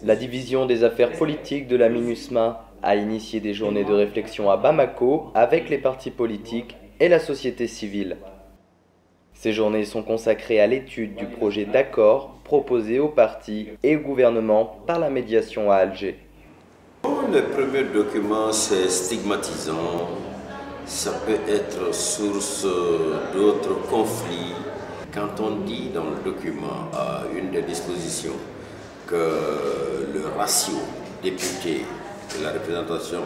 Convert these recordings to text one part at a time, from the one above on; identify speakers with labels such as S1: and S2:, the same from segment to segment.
S1: La division des affaires politiques de la MINUSMA a initié des journées de réflexion à Bamako avec les partis politiques et la société civile. Ces journées sont consacrées à l'étude du projet d'accord proposé aux partis et au gouvernement par la médiation à Alger.
S2: Le premier document, c'est stigmatisant. Ça peut être source d'autres conflits. Quand on dit dans le document, à une des dispositions, que le ratio député de la représentation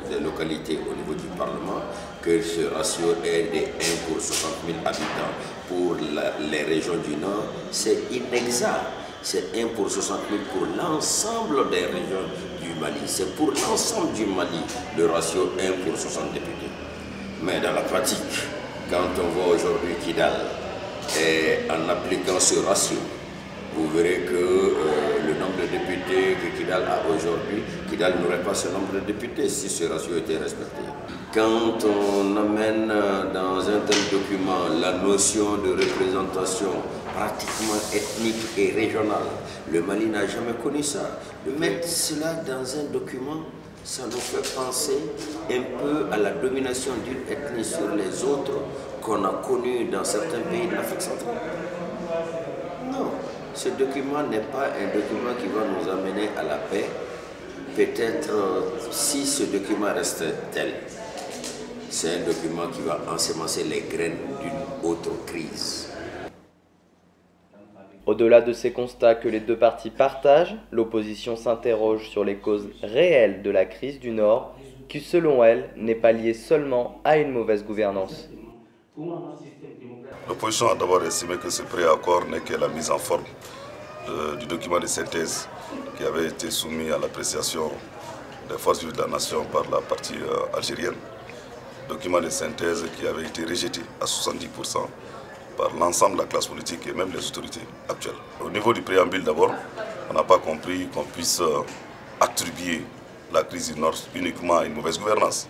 S2: des localités au niveau du Parlement, que ce ratio est de 1 pour 60 000 habitants pour les régions du Nord, c'est inexact. C'est 1 pour 60 000 pour l'ensemble des régions du Mali. C'est pour l'ensemble du Mali, le ratio 1 pour 60 députés. Mais dans la pratique, quand on voit aujourd'hui Kidal, et en appliquant ce ratio, vous verrez que le nombre de députés que Kidal a aujourd'hui, Kidal n'aurait pas ce nombre de députés si ce ratio était respecté. Quand on amène dans un tel document la notion de représentation pratiquement ethnique et régionale, le Mali n'a jamais connu ça. De mettre cela dans un document, ça nous fait penser un peu à la domination d'une ethnie sur les autres qu'on a connue dans certains pays de l'Afrique centrale. Non, ce document n'est pas un document qui va nous amener à la paix. Peut-être si ce document reste tel, c'est un document qui va ensemencer les graines d'une autre crise.
S1: Au-delà de ces constats que les deux parties partagent, l'opposition s'interroge sur les causes réelles de la crise du Nord, qui selon elle n'est pas liée seulement à une mauvaise gouvernance.
S3: L'opposition a d'abord estimé que ce préaccord n'est que la mise en forme du document de synthèse qui avait été soumis à l'appréciation des forces vives de la nation par la partie algérienne. Document de synthèse qui avait été rejeté à 70% par l'ensemble de la classe politique et même les autorités actuelles. Au niveau du préambule d'abord, on n'a pas compris qu'on puisse attribuer la crise du Nord uniquement à une mauvaise gouvernance.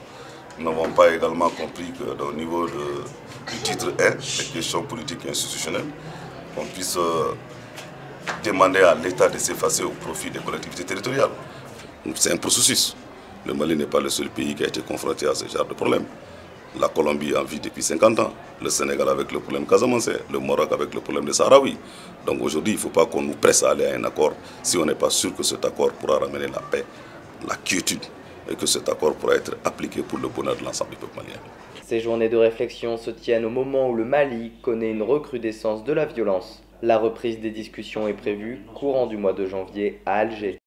S3: Nous n'avons pas également compris qu'au niveau du titre 1, les questions politiques et institutionnelles, qu'on puisse demander à l'État de s'effacer au profit des collectivités territoriales. C'est un processus. Le Mali n'est pas le seul pays qui a été confronté à ce genre de problème. La Colombie en vit depuis 50 ans, le Sénégal avec le problème casamançais, le Maroc avec le problème des Sahraouis. Donc aujourd'hui, il ne faut pas qu'on nous presse à aller à un accord si on n'est pas sûr que cet accord pourra ramener la paix, la quiétude et que cet accord pourra être appliqué pour le bonheur de l'ensemble du peuple malien.
S1: Ces journées de réflexion se tiennent au moment où le Mali connaît une recrudescence de la violence. La reprise des discussions est prévue courant du mois de janvier à Alger.